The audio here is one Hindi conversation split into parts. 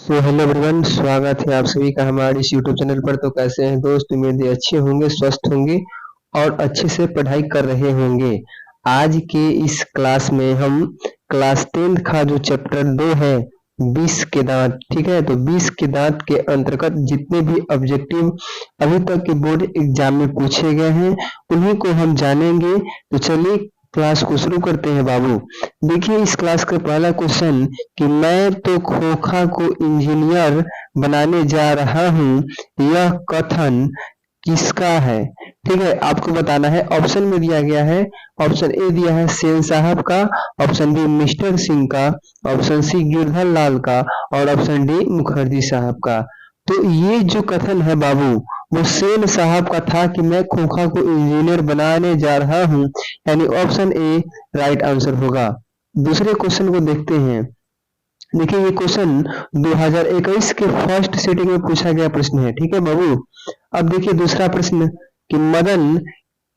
सो हेलो एवरीवन, स्वागत है आप सभी का हमारे इस यूट्यूब चैनल पर। तो कैसे हैं दोस्त? उम्मीद है अच्छे होंगे, स्वस्थ होंगे और अच्छे से पढ़ाई कर रहे होंगे। आज के इस क्लास में हम क्लास 10 का जो चैप्टर 2 है, 20 के दांत, ठीक है। तो 20 के दांत के अंतर्गत जितने भी ऑब्जेक्टिव अभी तक के बोर्ड एग्जाम में पूछे गए हैं उन्हीं को हम जानेंगे। तो चलिए क्लास को शुरू करते हैं बाबू। देखिए इस क्लास का पहला क्वेश्चन कि मैं तो खोखा को इंजीनियर बनाने जा रहा हूँ, यह कथन किसका है? ठीक है, आपको बताना है। ऑप्शन में दिया गया है, ऑप्शन ए दिया है सेन साहब का, ऑप्शन बी मिस्टर सिंह का, ऑप्शन सी गिरधर लाल का और ऑप्शन डी मुखर्जी साहब का। तो ये जो कथन है बाबू, वो सेन साहब का था कि मैं खोखा को इंजीनियर बनाने जा रहा हूँ, यानी ऑप्शन ए राइट आंसर होगा। दूसरे क्वेश्चन को देखते हैं। देखिए ये क्वेश्चन 2021 के फर्स्ट सिटिंग में पूछा गया प्रश्न है, ठीक है बाबू। अब देखिए दूसरा प्रश्न कि मदन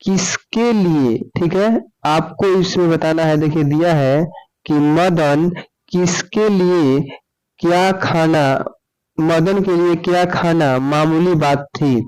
किसके लिए, ठीक है, आपको इसमें बताना है। देखिए दिया है कि मदन किसके लिए क्या खाना, मदन के लिए क्या खाना मामूली बात थी।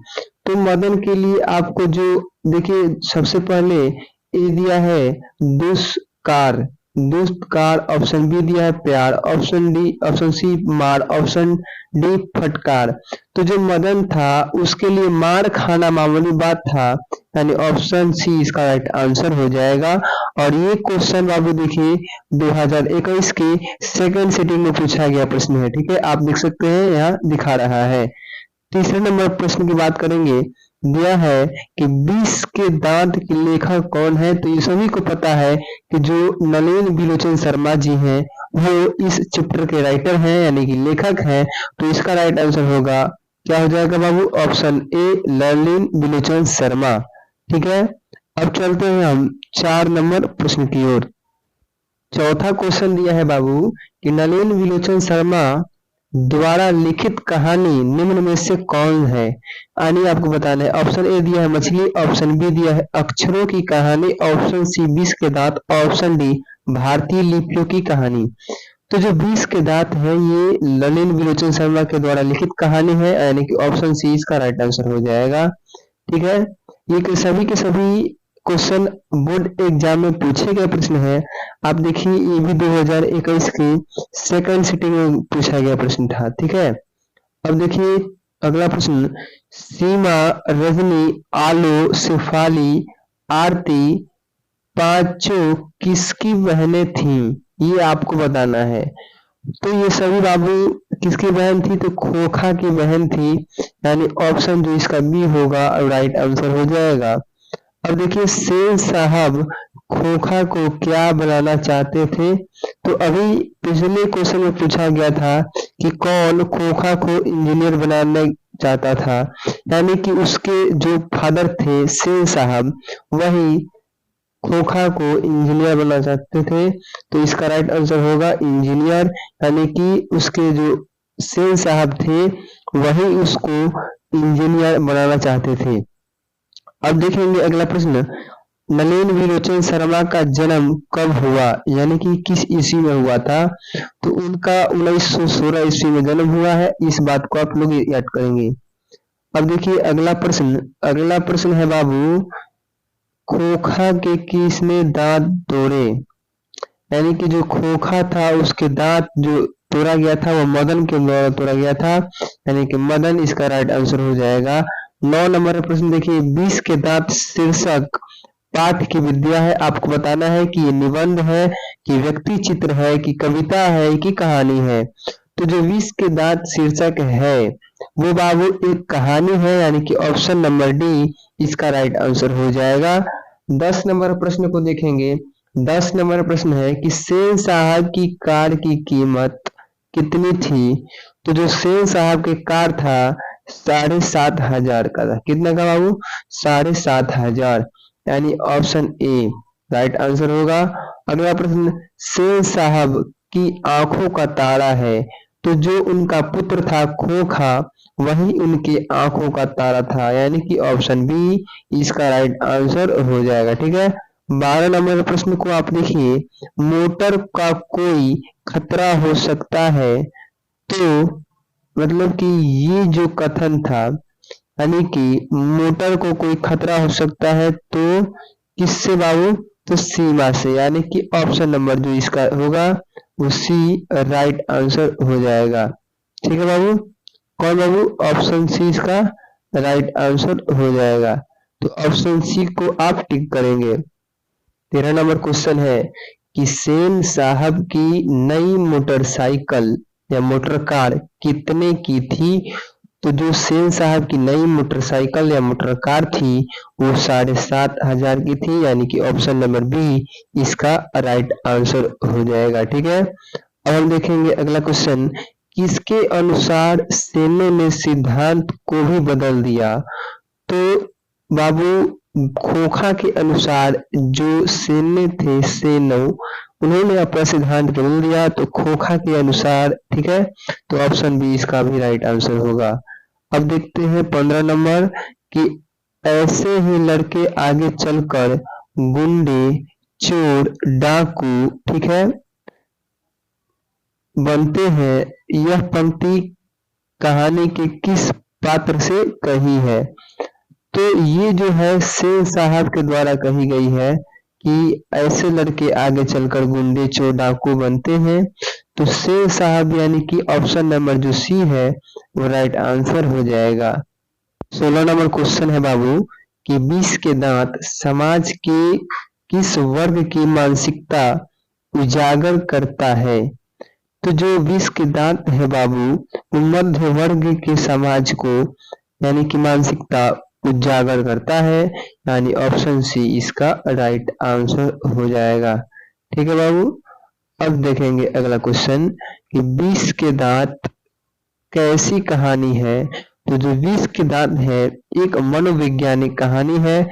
तो मदन के लिए आपको जो, देखिए सबसे पहले ये दिया है दुष्कार, दुष्कार, ऑप्शन बी दिया है प्यार, ऑप्शन डी, ऑप्शन सी मार, ऑप्शन डी फटकार। तो जो मदन था उसके लिए मार खाना मामूली बात था, यानी ऑप्शन सी इसका राइट आंसर हो जाएगा। और ये क्वेश्चन बाबू देखिए 2021 के सेकंड सिटिंग में पूछा गया प्रश्न है, ठीक है। आप देख सकते हैं यहाँ दिखा रहा है। तीसरे नंबर प्रश्न की बात करेंगे। दिया है कि 20 के दांत के लेखक कौन है। तो ये सभी को पता है कि जो नलिन बिलोचन शर्मा जी हैं वो इस चैप्टर के राइटर हैं, यानी कि लेखक हैं। तो इसका राइट आंसर होगा, क्या हो जाएगा बाबू? ऑप्शन ए नलिन बिलोचन शर्मा, ठीक है। अब चलते हैं हम 4 नंबर प्रश्न की ओर। चौथा क्वेश्चन दिया है बाबू कि नलिन बिलोचन शर्मा द्वारा लिखित कहानी निम्न में से कौन है। यानी आपको बताना है। ऑप्शन ए दिया है मछली, ऑप्शन बी दिया है अक्षरों की कहानी, ऑप्शन सी 20 के दांत, ऑप्शन डी भारतीय लिपियों की कहानी। तो जो 20 के दांत है ये नलिन बिलोचन शर्मा के द्वारा लिखित कहानी है, यानी कि ऑप्शन सी इसका राइट आंसर हो जाएगा, ठीक है। ये सभी के सभी क्वेश्चन बोर्ड एग्जाम में पूछे गए प्रश्न है। आप देखिए ये भी 2021 के सेकंड सिटिंग में पूछा गया प्रश्न था, ठीक है। अब देखिए अगला प्रश्न, सीमा, रजनी, आलो, शेफाली, आरती पांचों किसकी बहनें थीं? ये आपको बताना है। तो ये सभी बाबू किसकी बहन थी? तो खोखा की बहन थी, यानी ऑप्शन जो इसका बी होगा राइट आंसर हो जाएगा। अब देखिए सेन साहब खोखा को क्या बनाना चाहते थे। तो अभी पिछले क्वेश्चन में पूछा गया था कि कौन खोखा को इंजीनियर बनाना चाहता था, यानी कि उसके जो फादर थे सेन साहब, वही खोखा को इंजीनियर बनाना चाहते थे। तो इसका राइट आंसर होगा इंजीनियर, यानी कि उसके जो सेन साहब थे वही उसको इंजीनियर बनाना चाहते थे। अब देखेंगे अगला प्रश्न, नलिन विलोचन शर्मा का जन्म कब हुआ, यानी कि किस ईस्वी में हुआ था। तो उनका 1916 ईस्वी में जन्म हुआ है, इस बात को आप लोग याद करेंगे। अब देखिए अगला प्रश्न, अगला प्रश्न है बाबू, खोखा के किसने दांत तोड़े। यानी कि जो खोखा था उसके दांत जो तोड़ा गया था वो मदन के द्वारा तोड़ा गया था, यानी कि मदन इसका राइट आंसर हो जाएगा। 9 नंबर प्रश्न देखिए, 20 के दांत शीर्षक पाठ की विद्या है। आपको बताना है कि ये निबंध है, कि व्यक्ति चित्र है, कि कविता है, कि कहानी है। तो जो 20 के दांत शीर्षक है वो बाबू एक कहानी है, यानी कि ऑप्शन नंबर डी इसका राइट आंसर हो जाएगा। 10 नंबर प्रश्न को देखेंगे। 10 नंबर प्रश्न है कि सेन साहब की कार की कीमत कितनी थी। तो जो सेन साहब के कार था 7,500 का था। कितना का बाबू? 7,500, यानी ऑप्शन ए राइट आंसर होगा। अगला प्रश्न, सेन साहब की आंखों का तारा है। तो जो उनका पुत्र था खोखा वही उनके आंखों का तारा था, यानी कि ऑप्शन बी इसका राइट आंसर हो जाएगा, ठीक है। 12 नंबर प्रश्न को आप देखिए, मोटर का कोई खतरा हो सकता है तो मतलब कि ये जो कथन था, यानी कि मोटर को कोई खतरा हो सकता है तो किससे बाबू, तो सीमा से, यानी कि ऑप्शन नंबर जो इसका होगा वो सी राइट आंसर हो जाएगा। ठीक है बाबू, कौन बाबू, ऑप्शन सी इसका राइट आंसर हो जाएगा। तो ऑप्शन सी को आप टिक करेंगे। 13 नंबर क्वेश्चन है कि सेन साहब की नई मोटरसाइकिल या मोटर कार कितने की थी। तो जो सेन साहब की नई मोटरसाइकिल या मोटर कार थी वो 7,500 की थी, यानी कि ऑप्शन नंबर बी इसका राइट आंसर हो जाएगा। ठीक है, अब हम देखेंगे अगला क्वेश्चन, किसके अनुसार सेनों ने सिद्धांत को भी बदल दिया। तो बाबू खोखा के अनुसार जो सेने थे, सेनों, उन्होंने अपना सिद्धांत बदल दिया तो खोखा के अनुसार। ठीक है, तो ऑप्शन बी इसका भी राइट आंसर होगा। अब देखते हैं 15 नंबर कि ऐसे ही लड़के आगे चलकर गुंडे, चोर, डाकू, ठीक है, बनते हैं। यह पंक्ति कहानी के किस पात्र से कही है। तो ये जो है सेन साहब के द्वारा कही गई है कि ऐसे लड़के आगे चलकर गुंडे, चोर, डाकू बनते हैं। तो सेन साहब यानी कि ऑप्शन नंबर जो सी है वो राइट आंसर हो जाएगा। 16 नंबर क्वेश्चन है बाबू कि 20 के दांत समाज के किस वर्ग की मानसिकता उजागर करता है। तो जो 20 के दांत है बाबू वो मध्य वर्ग के समाज को यानी कि मानसिकता उजागर करता है, यानी ऑप्शन सी इसका राइट आंसर हो जाएगा। ठीक है बाबू, अब देखेंगे अगला क्वेश्चन कि 20 के दांत कैसी कहानी है। तो जो 20 के दांत है एक मनोवैज्ञानिक कहानी है,